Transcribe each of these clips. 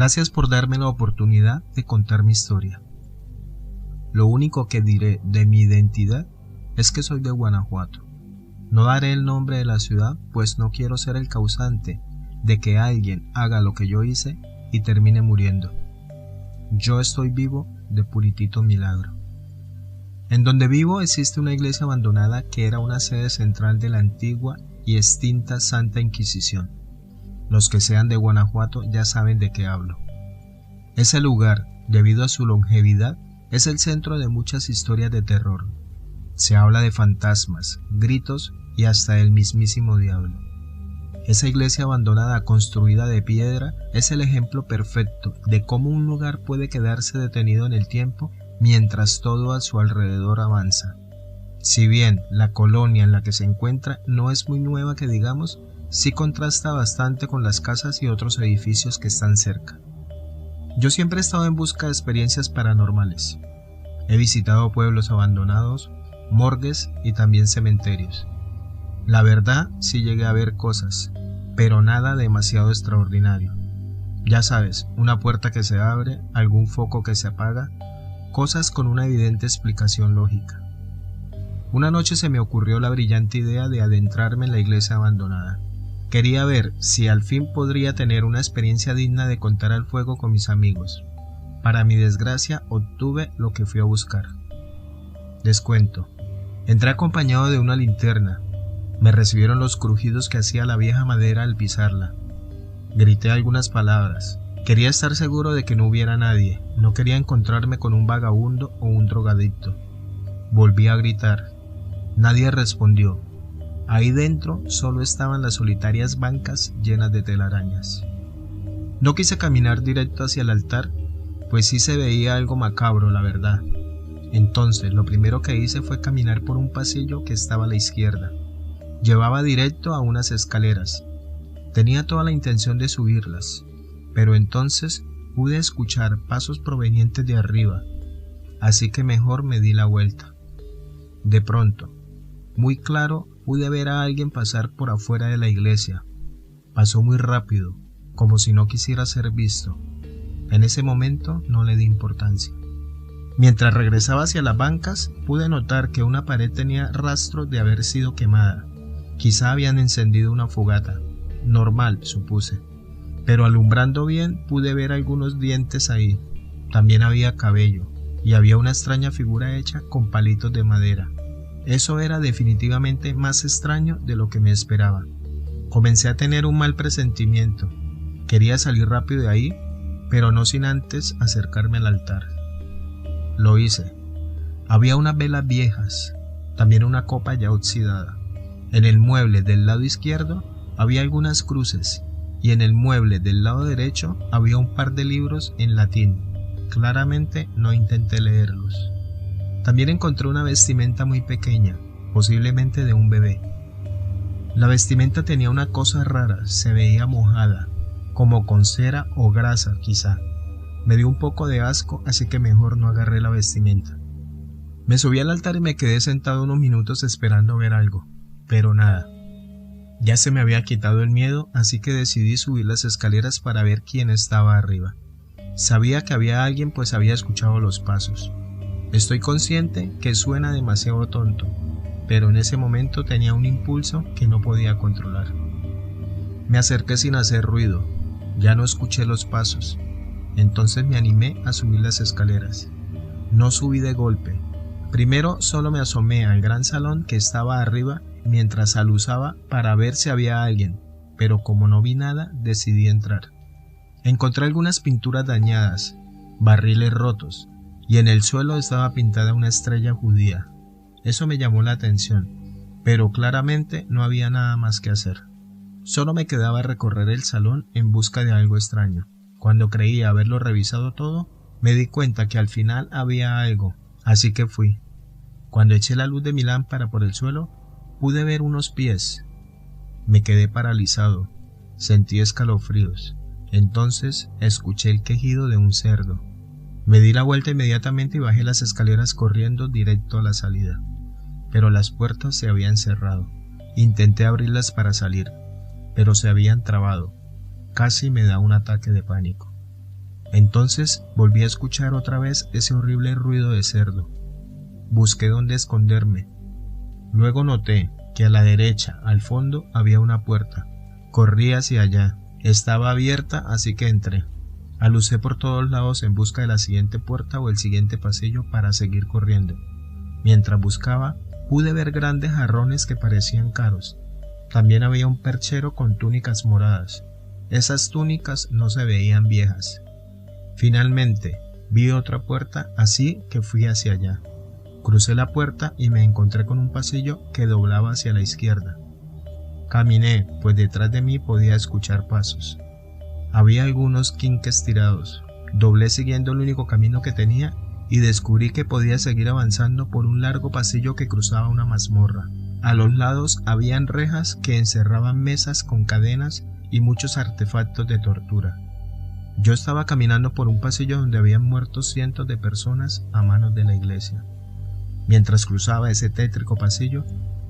Gracias por darme la oportunidad de contar mi historia. Lo único que diré de mi identidad es que soy de Guanajuato. No daré el nombre de la ciudad, pues no quiero ser el causante de que alguien haga lo que yo hice y termine muriendo. Yo estoy vivo de puritito milagro. En donde vivo existe una iglesia abandonada que era una sede central de la antigua y extinta Santa Inquisición. Los que sean de Guanajuato ya saben de qué hablo. Ese lugar, debido a su longevidad, es el centro de muchas historias de terror. Se habla de fantasmas, gritos y hasta del mismísimo diablo. Esa iglesia abandonada construida de piedra es el ejemplo perfecto de cómo un lugar puede quedarse detenido en el tiempo mientras todo a su alrededor avanza. Si bien la colonia en la que se encuentra no es muy nueva que digamos, sí contrasta bastante con las casas y otros edificios que están cerca. Yo siempre he estado en busca de experiencias paranormales. He visitado pueblos abandonados, morgues y también cementerios. La verdad, sí llegué a ver cosas, pero nada demasiado extraordinario. Ya sabes, una puerta que se abre, algún foco que se apaga, cosas con una evidente explicación lógica. Una noche se me ocurrió la brillante idea de adentrarme en la iglesia abandonada. Quería ver si al fin podría tener una experiencia digna de contar al fuego con mis amigos. Para mi desgracia, obtuve lo que fui a buscar. Les cuento. Entré acompañado de una linterna. Me recibieron los crujidos que hacía la vieja madera al pisarla. Grité algunas palabras. Quería estar seguro de que no hubiera nadie. No quería encontrarme con un vagabundo o un drogadicto. Volví a gritar. Nadie respondió. Ahí dentro solo estaban las solitarias bancas llenas de telarañas. No quise caminar directo hacia el altar, pues sí se veía algo macabro, la verdad. Entonces lo primero que hice fue caminar por un pasillo que estaba a la izquierda. Llevaba directo a unas escaleras. Tenía toda la intención de subirlas, pero entonces pude escuchar pasos provenientes de arriba, así que mejor me di la vuelta. De pronto, muy claro, pude ver a alguien pasar por afuera de la iglesia. Pasó muy rápido, como si no quisiera ser visto. En ese momento no le di importancia. Mientras regresaba hacia las bancas, pude notar que una pared tenía rastros de haber sido quemada. Quizá habían encendido una fogata. Normal, supuse. Pero alumbrando bien, pude ver algunos dientes ahí. También había cabello, y había una extraña figura hecha con palitos de madera. Eso era definitivamente más extraño de lo que me esperaba. Comencé a tener un mal presentimiento. Quería salir rápido de ahí, pero no sin antes acercarme al altar. Lo hice. Había unas velas viejas, también una copa ya oxidada. En el mueble del lado izquierdo había algunas cruces, y en el mueble del lado derecho había un par de libros en latín. Claramente no intenté leerlos. También encontré una vestimenta muy pequeña, posiblemente de un bebé. La vestimenta tenía una cosa rara, se veía mojada, como con cera o grasa quizá. Me dio un poco de asco, así que mejor no agarré la vestimenta. Me subí al altar y me quedé sentado unos minutos esperando ver algo, pero nada. Ya se me había quitado el miedo, así que decidí subir las escaleras para ver quién estaba arriba. Sabía que había alguien, pues había escuchado los pasos. Estoy consciente que suena demasiado tonto, pero en ese momento tenía un impulso que no podía controlar. Me acerqué sin hacer ruido, ya no escuché los pasos, entonces me animé a subir las escaleras. No subí de golpe, primero solo me asomé al gran salón que estaba arriba mientras aluzaba para ver si había alguien, pero como no vi nada, decidí entrar. Encontré algunas pinturas dañadas, barriles rotos, y en el suelo estaba pintada una estrella judía. Eso me llamó la atención, pero claramente no había nada más que hacer. Solo me quedaba recorrer el salón en busca de algo extraño. Cuando creía haberlo revisado todo, me di cuenta que al final había algo, así que fui. Cuando eché la luz de mi lámpara por el suelo, pude ver unos pies. Me quedé paralizado, sentí escalofríos. Entonces escuché el quejido de un cerdo. Me di la vuelta inmediatamente y bajé las escaleras corriendo directo a la salida. Pero las puertas se habían cerrado. Intenté abrirlas para salir, pero se habían trabado. Casi me da un ataque de pánico. Entonces volví a escuchar otra vez ese horrible ruido de cerdo. Busqué dónde esconderme. Luego noté que a la derecha, al fondo, había una puerta. Corrí hacia allá. Estaba abierta, así que entré. Alucé por todos lados en busca de la siguiente puerta o el siguiente pasillo para seguir corriendo. Mientras buscaba, pude ver grandes jarrones que parecían caros. También había un perchero con túnicas moradas. Esas túnicas no se veían viejas. Finalmente, vi otra puerta, así que fui hacia allá. Crucé la puerta y me encontré con un pasillo que doblaba hacia la izquierda. Caminé, pues detrás de mí podía escuchar pasos. Había algunos quinques tirados. Doblé siguiendo el único camino que tenía y descubrí que podía seguir avanzando por un largo pasillo que cruzaba una mazmorra. A los lados habían rejas que encerraban mesas con cadenas y muchos artefactos de tortura. Yo estaba caminando por un pasillo donde habían muerto cientos de personas a manos de la iglesia. Mientras cruzaba ese tétrico pasillo,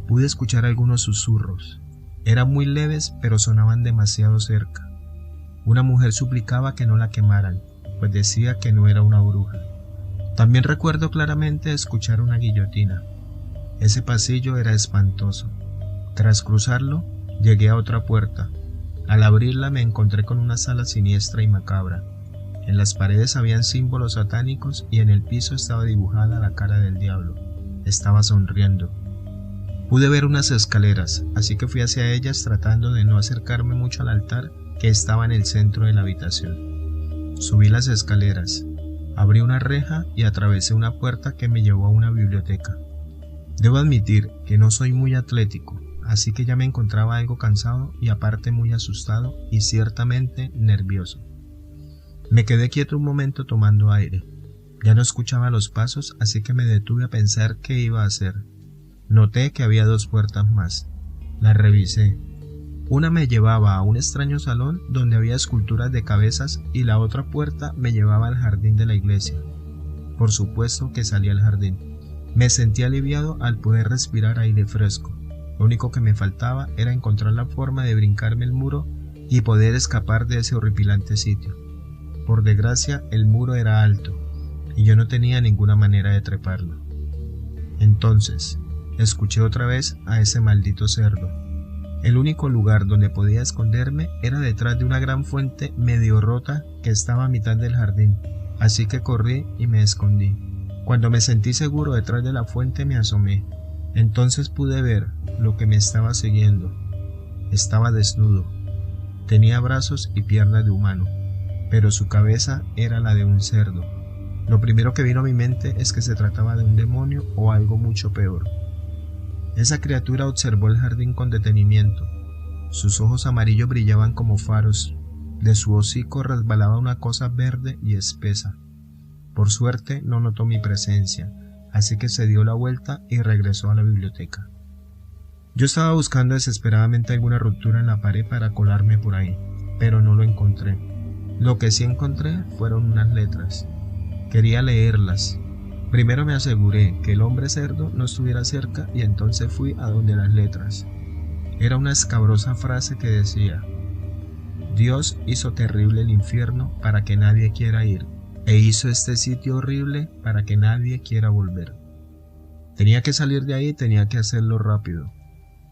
pude escuchar algunos susurros. Eran muy leves, pero sonaban demasiado cerca. Una mujer suplicaba que no la quemaran, pues decía que no era una bruja. También recuerdo claramente escuchar una guillotina. Ese pasillo era espantoso. Tras cruzarlo, llegué a otra puerta. Al abrirla me encontré con una sala siniestra y macabra. En las paredes habían símbolos satánicos y en el piso estaba dibujada la cara del diablo. Estaba sonriendo. Pude ver unas escaleras, así que fui hacia ellas tratando de no acercarme mucho al altar que estaba en el centro de la habitación. Subí las escaleras, abrí una reja y atravesé una puerta que me llevó a una biblioteca. Debo admitir que no soy muy atlético, así que ya me encontraba algo cansado y aparte muy asustado y ciertamente nervioso. Me quedé quieto un momento tomando aire. Ya no escuchaba los pasos, así que me detuve a pensar qué iba a hacer. Noté que había dos puertas más. Las revisé. Una me llevaba a un extraño salón donde había esculturas de cabezas y la otra puerta me llevaba al jardín de la iglesia. Por supuesto que salí al jardín. Me sentí aliviado al poder respirar aire fresco. Lo único que me faltaba era encontrar la forma de brincarme el muro y poder escapar de ese horripilante sitio. Por desgracia, el muro era alto y yo no tenía ninguna manera de treparlo. Entonces, escuché otra vez a ese maldito cerdo. El único lugar donde podía esconderme era detrás de una gran fuente medio rota que estaba a mitad del jardín, así que corrí y me escondí. Cuando me sentí seguro detrás de la fuente me asomé. Entonces pude ver lo que me estaba siguiendo. Estaba desnudo. Tenía brazos y piernas de humano, pero su cabeza era la de un cerdo. Lo primero que vino a mi mente es que se trataba de un demonio o algo mucho peor. Esa criatura observó el jardín con detenimiento. Sus ojos amarillos brillaban como faros. De su hocico resbalaba una cosa verde y espesa. Por suerte no notó mi presencia, así que se dio la vuelta y regresó a la biblioteca. Yo estaba buscando desesperadamente alguna ruptura en la pared para colarme por ahí, pero no lo encontré. Lo que sí encontré fueron unas letras. Quería leerlas. Primero me aseguré que el hombre cerdo no estuviera cerca y entonces fui a donde las letras. Era una escabrosa frase que decía: Dios hizo terrible el infierno para que nadie quiera ir, e hizo este sitio horrible para que nadie quiera volver. Tenía que salir de ahí y tenía que hacerlo rápido.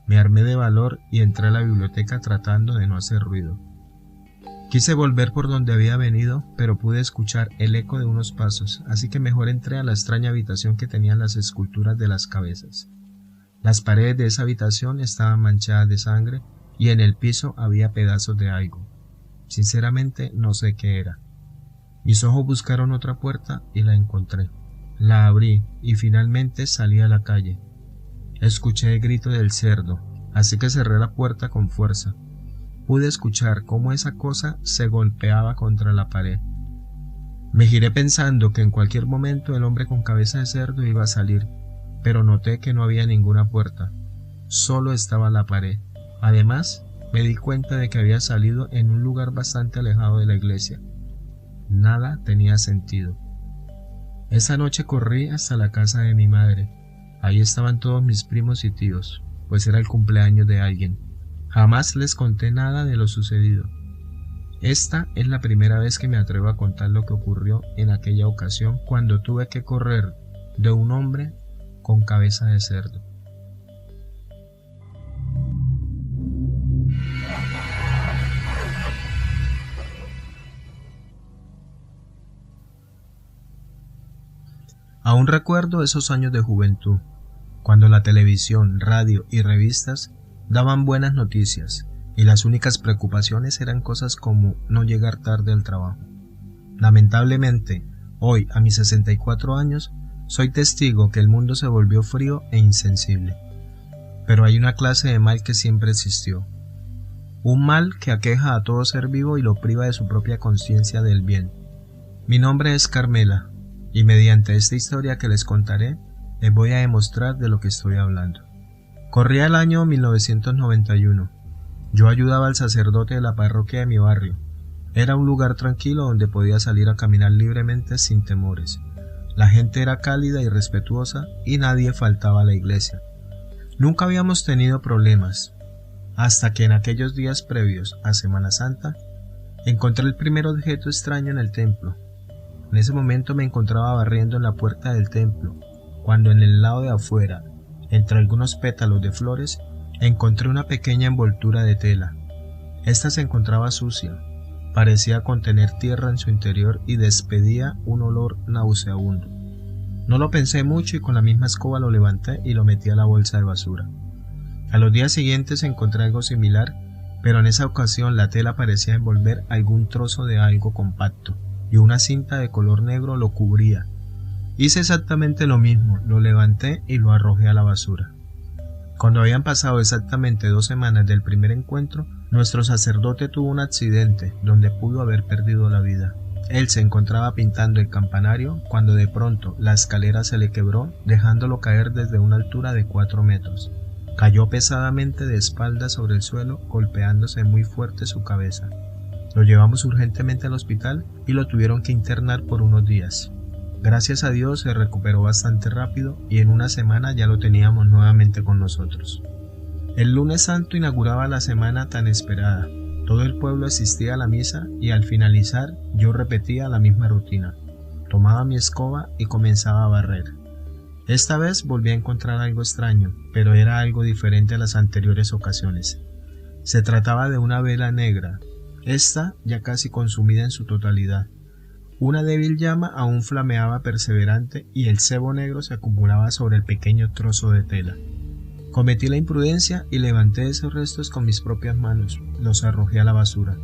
Me armé de valor y entré a la biblioteca tratando de no hacer ruido. Quise volver por donde había venido, pero pude escuchar el eco de unos pasos, así que mejor entré a la extraña habitación que tenían las esculturas de las cabezas. Las paredes de esa habitación estaban manchadas de sangre y en el piso había pedazos de algo. Sinceramente no sé qué era. Mis ojos buscaron otra puerta y la encontré. La abrí y finalmente salí a la calle. Escuché el grito del cerdo, así que cerré la puerta con fuerza. Pude escuchar cómo esa cosa se golpeaba contra la pared. Me giré pensando que en cualquier momento el hombre con cabeza de cerdo iba a salir, pero noté que no había ninguna puerta. Solo estaba la pared. Además, me di cuenta de que había salido en un lugar bastante alejado de la iglesia. Nada tenía sentido. Esa noche corrí hasta la casa de mi madre. Ahí estaban todos mis primos y tíos, pues era el cumpleaños de alguien. Jamás les conté nada de lo sucedido. Esta es la primera vez que me atrevo a contar lo que ocurrió en aquella ocasión cuando tuve que correr de un hombre con cabeza de cerdo. Aún recuerdo esos años de juventud, cuando la televisión, radio y revistas daban buenas noticias y las únicas preocupaciones eran cosas como no llegar tarde al trabajo. Lamentablemente, hoy, a mis 64 años, soy testigo que el mundo se volvió frío e insensible. Pero hay una clase de mal que siempre existió. Un mal que aqueja a todo ser vivo y lo priva de su propia conciencia del bien. Mi nombre es Carmela, y mediante esta historia que les contaré, les voy a demostrar de lo que estoy hablando. Corría el año 1991. Yo ayudaba al sacerdote de la parroquia de mi barrio. Era un lugar tranquilo donde podía salir a caminar libremente sin temores. La gente era cálida y respetuosa y nadie faltaba a la iglesia. Nunca habíamos tenido problemas, hasta que en aquellos días previos a Semana Santa, encontré el primer objeto extraño en el templo. En ese momento me encontraba barriendo en la puerta del templo, cuando en el lado de afuera, entre algunos pétalos de flores, encontré una pequeña envoltura de tela. Esta se encontraba sucia, parecía contener tierra en su interior y despedía un olor nauseabundo. No lo pensé mucho y con la misma escoba lo levanté y lo metí a la bolsa de basura. A los días siguientes encontré algo similar, pero en esa ocasión la tela parecía envolver algún trozo de algo compacto, y una cinta de color negro lo cubría. Hice exactamente lo mismo, lo levanté y lo arrojé a la basura. Cuando habían pasado exactamente 2 semanas del primer encuentro, nuestro sacerdote tuvo un accidente donde pudo haber perdido la vida. Él se encontraba pintando el campanario cuando de pronto la escalera se le quebró, dejándolo caer desde una altura de 4 metros. Cayó pesadamente de espaldas sobre el suelo, golpeándose muy fuerte su cabeza. Lo llevamos urgentemente al hospital y lo tuvieron que internar por unos días. Gracias a Dios se recuperó bastante rápido y en una semana ya lo teníamos nuevamente con nosotros. El lunes santo inauguraba la semana tan esperada. Todo el pueblo asistía a la misa y al finalizar yo repetía la misma rutina. Tomaba mi escoba y comenzaba a barrer. Esta vez volví a encontrar algo extraño, pero era algo diferente a las anteriores ocasiones. Se trataba de una vela negra, esta ya casi consumida en su totalidad. Una débil llama aún flameaba perseverante y el sebo negro se acumulaba sobre el pequeño trozo de tela. Cometí la imprudencia y levanté esos restos con mis propias manos, los arrojé a la basura.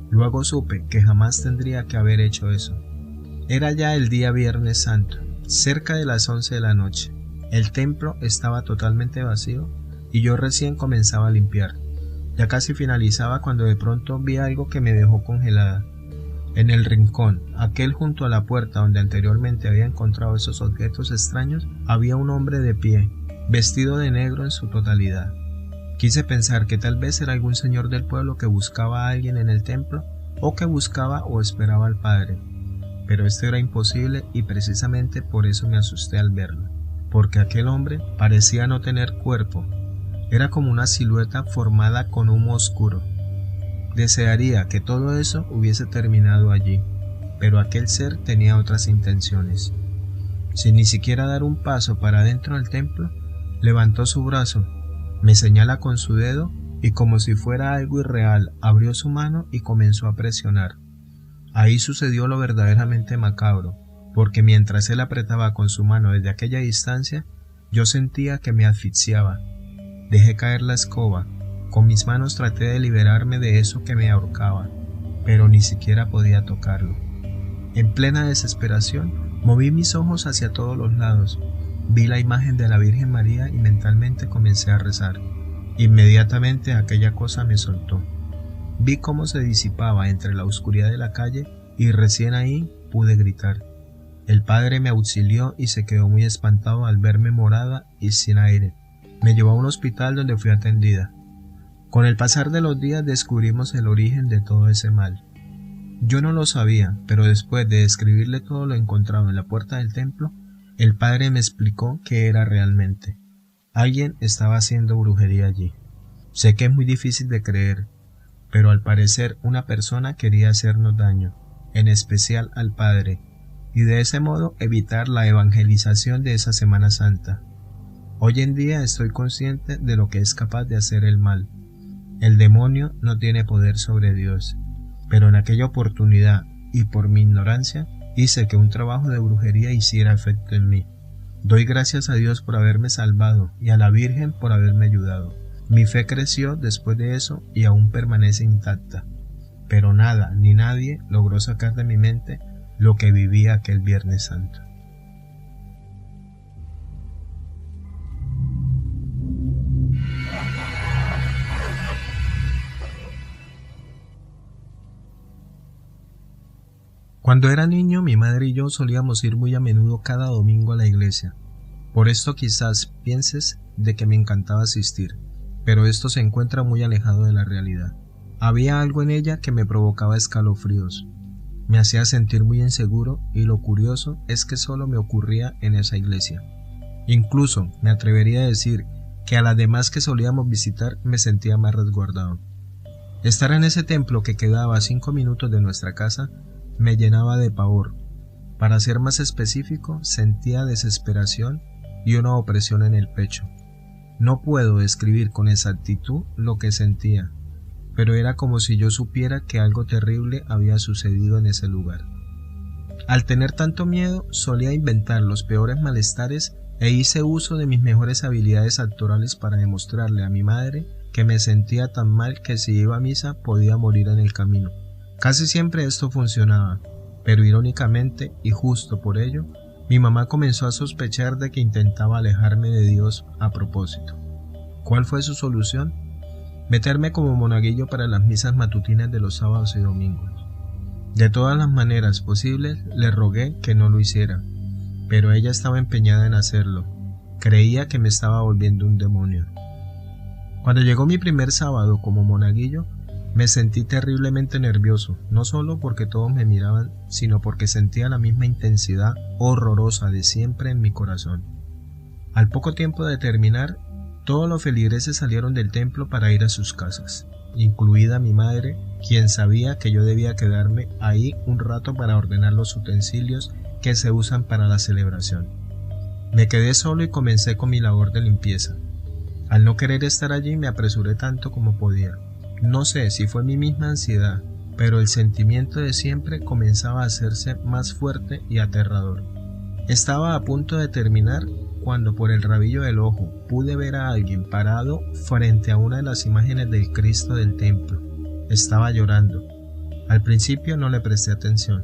Luego supe que jamás tendría que haber hecho eso. Era ya el día Viernes Santo, cerca de las 11 de la noche. El templo estaba totalmente vacío y yo recién comenzaba a limpiar. Ya casi finalizaba cuando de pronto vi algo que me dejó congelada. En el rincón, aquel junto a la puerta donde anteriormente había encontrado esos objetos extraños, había un hombre de pie, vestido de negro en su totalidad. Quise pensar que tal vez era algún señor del pueblo que buscaba a alguien en el templo, o que buscaba o esperaba al Padre. Pero esto era imposible y precisamente por eso me asusté al verlo, porque aquel hombre parecía no tener cuerpo. Era como una silueta formada con humo oscuro. Desearía que todo eso hubiese terminado allí, pero aquel ser tenía otras intenciones. Sin ni siquiera dar un paso para adentro del templo, levantó su brazo, me señala con su dedo y como si fuera algo irreal, abrió su mano y comenzó a presionar. Ahí sucedió lo verdaderamente macabro, porque mientras él apretaba con su mano desde aquella distancia, yo sentía que me asfixiaba. Dejé caer la escoba. Con mis manos traté de liberarme de eso que me ahorcaba, pero ni siquiera podía tocarlo. En plena desesperación, moví mis ojos hacia todos los lados. Vi la imagen de la Virgen María y mentalmente comencé a rezar. Inmediatamente aquella cosa me soltó. Vi cómo se disipaba entre la oscuridad de la calle y recién ahí pude gritar. El Padre me auxilió y se quedó muy espantado al verme morada y sin aire. Me llevó a un hospital donde fui atendida. Con el pasar de los días descubrimos el origen de todo ese mal. Yo no lo sabía, pero después de describirle todo lo encontrado en la puerta del templo, el padre me explicó qué era realmente. Alguien estaba haciendo brujería allí. Sé que es muy difícil de creer, pero al parecer una persona quería hacernos daño, en especial al padre, y de ese modo evitar la evangelización de esa Semana Santa. Hoy en día estoy consciente de lo que es capaz de hacer el mal. El demonio no tiene poder sobre Dios, pero en aquella oportunidad y por mi ignorancia hice que un trabajo de brujería hiciera efecto en mí. Doy gracias a Dios por haberme salvado y a la Virgen por haberme ayudado. Mi fe creció después de eso y aún permanece intacta, pero nada ni nadie logró sacar de mi mente lo que viví aquel Viernes Santo. Cuando era niño, mi madre y yo solíamos ir muy a menudo cada domingo a la iglesia. Por esto quizás pienses de que me encantaba asistir, pero esto se encuentra muy alejado de la realidad. Había algo en ella que me provocaba escalofríos. Me hacía sentir muy inseguro y lo curioso es que solo me ocurría en esa iglesia. Incluso me atrevería a decir que a las demás que solíamos visitar me sentía más resguardado. Estar en ese templo que quedaba a 5 minutos de nuestra casa me llenaba de pavor. Para ser más específico, sentía desesperación y una opresión en el pecho. No puedo describir con exactitud lo que sentía, pero era como si yo supiera que algo terrible había sucedido en ese lugar. Al tener tanto miedo, solía inventar los peores malestares e hice uso de mis mejores habilidades actorales para demostrarle a mi madre que me sentía tan mal que si iba a misa podía morir en el camino. Casi siempre esto funcionaba, pero irónicamente, y justo por ello, mi mamá comenzó a sospechar de que intentaba alejarme de Dios a propósito. ¿Cuál fue su solución? Meterme como monaguillo para las misas matutinas de los sábados y domingos. De todas las maneras posibles le rogué que no lo hiciera, pero ella estaba empeñada en hacerlo. Creía que me estaba volviendo un demonio. Cuando llegó mi primer sábado como monaguillo, me sentí terriblemente nervioso, no solo porque todos me miraban, sino porque sentía la misma intensidad horrorosa de siempre en mi corazón. Al poco tiempo de terminar, todos los feligreses salieron del templo para ir a sus casas, incluida mi madre, quien sabía que yo debía quedarme ahí un rato para ordenar los utensilios que se usan para la celebración. Me quedé solo y comencé con mi labor de limpieza. Al no querer estar allí me apresuré tanto como podía. No sé si fue mi misma ansiedad, pero el sentimiento de siempre comenzaba a hacerse más fuerte y aterrador. Estaba a punto de terminar cuando por el rabillo del ojo pude ver a alguien parado frente a una de las imágenes del Cristo del templo. Estaba llorando. Al principio no le presté atención.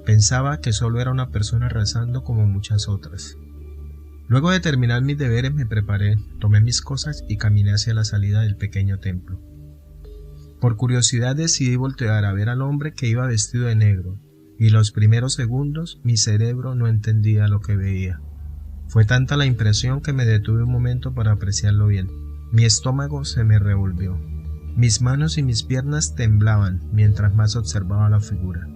Pensaba que solo era una persona rezando como muchas otras. Luego de terminar mis deberes me preparé, tomé mis cosas y caminé hacia la salida del pequeño templo. Por curiosidad decidí voltear a ver al hombre que iba vestido de negro, y los primeros segundos mi cerebro no entendía lo que veía. Fue tanta la impresión que me detuve un momento para apreciarlo bien. Mi estómago se me revolvió. Mis manos y mis piernas temblaban mientras más observaba la figura.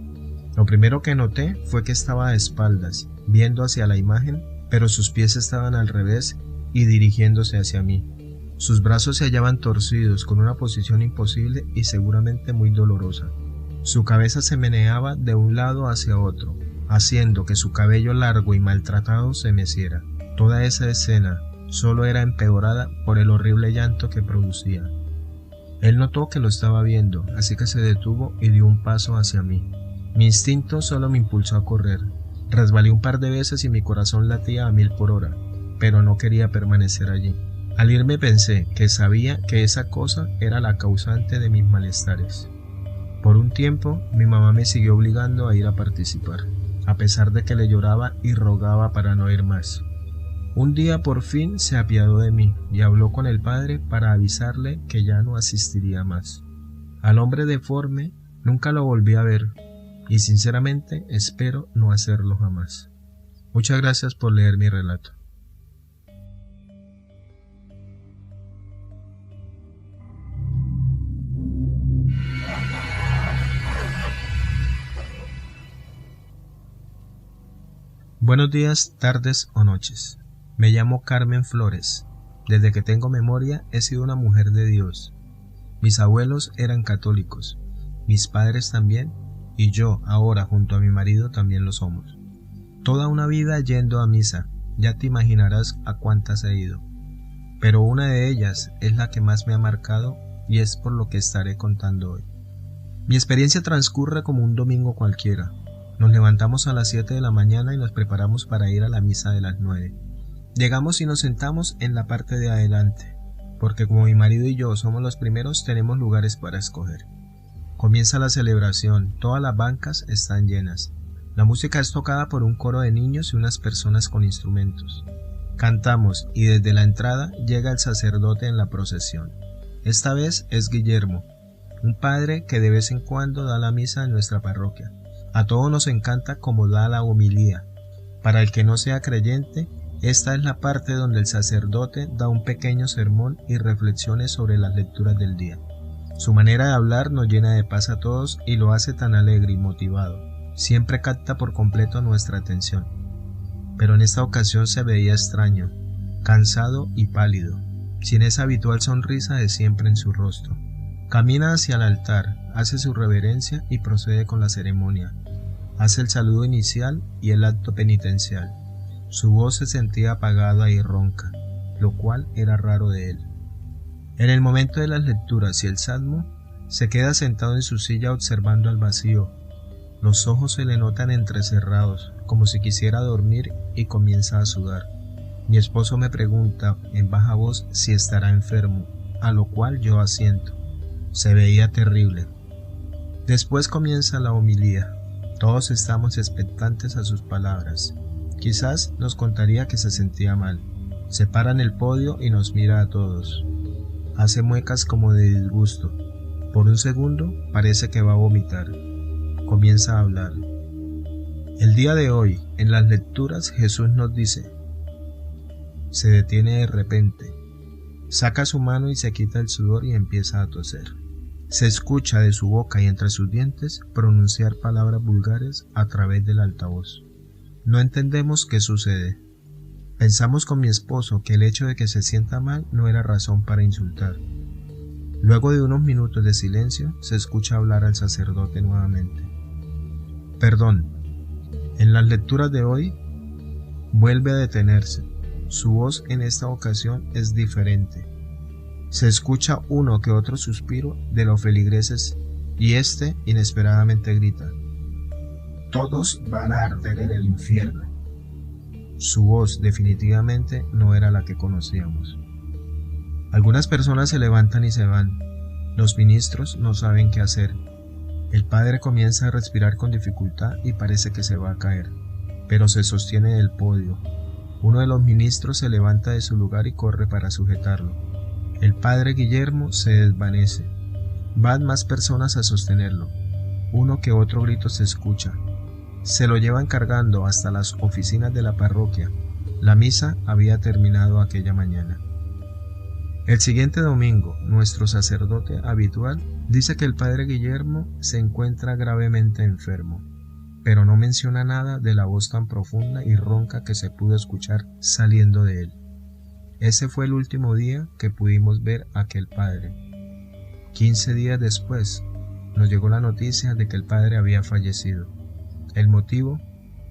Lo primero que noté fue que estaba de espaldas, viendo hacia la imagen, pero sus pies estaban al revés y dirigiéndose hacia mí. Sus brazos se hallaban torcidos con una posición imposible y seguramente muy dolorosa. Su cabeza se meneaba de un lado hacia otro, haciendo que su cabello largo y maltratado se meciera. Toda esa escena solo era empeorada por el horrible llanto que producía. Él notó que lo estaba viendo, así que se detuvo y dio un paso hacia mí. Mi instinto solo me impulsó a correr. Resbalé un par de veces y mi corazón latía a 1000 por hora, pero no quería permanecer allí. Al irme pensé que sabía que esa cosa era la causante de mis malestares. Por un tiempo, mi mamá me siguió obligando a ir a participar, a pesar de que le lloraba y rogaba para no ir más. Un día por fin se apiadó de mí y habló con el padre para avisarle que ya no asistiría más. Al hombre deforme nunca lo volví a ver y sinceramente espero no hacerlo jamás. Muchas gracias por leer mi relato. Buenos días, tardes o noches. Me llamo Carmen Flores. Desde que tengo memoria he sido una mujer de Dios. Mis abuelos eran católicos, mis padres también, y yo ahora junto a mi marido también lo somos. Toda una vida yendo a misa, ya te imaginarás a cuántas he ido. Pero una de ellas es la que más me ha marcado y es por lo que estaré contando hoy. Mi experiencia transcurre como un domingo cualquiera. Nos levantamos a las 7 de la mañana y nos preparamos para ir a la misa de las 9. Llegamos y nos sentamos en la parte de adelante, porque como mi marido y yo somos los primeros, tenemos lugares para escoger. Comienza la celebración, todas las bancas están llenas. La música es tocada por un coro de niños y unas personas con instrumentos. Cantamos y desde la entrada llega el sacerdote en la procesión. Esta vez es Guillermo, un padre que de vez en cuando da la misa en nuestra parroquia. A todos nos encanta cómo da la homilía. Para el que no sea creyente, esta es la parte donde el sacerdote da un pequeño sermón y reflexiones sobre las lecturas del día. Su manera de hablar nos llena de paz a todos y lo hace tan alegre y motivado. Siempre capta por completo nuestra atención. Pero en esta ocasión se veía extraño, cansado y pálido, sin esa habitual sonrisa de siempre en su rostro. Camina hacia el altar, hace su reverencia y procede con la ceremonia. Hace el saludo inicial y el acto penitencial. Su voz se sentía apagada y ronca, lo cual era raro de él. En el momento de las lecturas y el salmo, se queda sentado en su silla observando al vacío. Los ojos se le notan entrecerrados, como si quisiera dormir, y comienza a sudar. Mi esposo me pregunta en baja voz si estará enfermo, a lo cual yo asiento. Se veía terrible. Después comienza la homilía. Todos estamos expectantes a sus palabras. Quizás nos contaría que se sentía mal. Se para en el podio y nos mira a todos. Hace muecas como de disgusto. Por un segundo parece que va a vomitar. Comienza a hablar. El día de hoy, en las lecturas, Jesús nos dice. Se detiene de repente. Saca su mano y se quita el sudor y empieza a toser. Se escucha de su boca y entre sus dientes pronunciar palabras vulgares a través del altavoz. No entendemos qué sucede. Pensamos con mi esposo que el hecho de que se sienta mal no era razón para insultar. Luego de unos minutos de silencio, se escucha hablar al sacerdote nuevamente. Perdón, en las lecturas de hoy, vuelve a detenerse. Su voz en esta ocasión es diferente. Se escucha uno que otro suspiro de los feligreses y este inesperadamente grita: todos van a arder en el infierno. Su voz definitivamente no era la que conocíamos. Algunas personas se levantan y se van. Los ministros no saben qué hacer. El padre comienza a respirar con dificultad y parece que se va a caer, pero se sostiene del podio. Uno de los ministros se levanta de su lugar y corre para sujetarlo. El padre Guillermo se desvanece. Van más personas a sostenerlo. Uno que otro grito se escucha. Se lo llevan cargando hasta las oficinas de la parroquia. La misa había terminado aquella mañana. El siguiente domingo, nuestro sacerdote habitual dice que el padre Guillermo se encuentra gravemente enfermo, pero no menciona nada de la voz tan profunda y ronca que se pudo escuchar saliendo de él. Ese fue el último día que pudimos ver a aquel padre. 15 días después, nos llegó la noticia de que el padre había fallecido. El motivo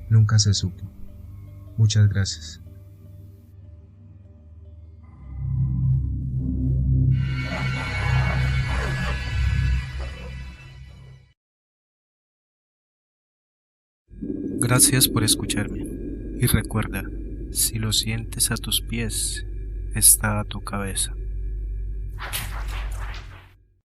nunca se supo. Muchas gracias. Gracias por escucharme. Y recuerda, si lo sientes a tus pies, está a tu cabeza.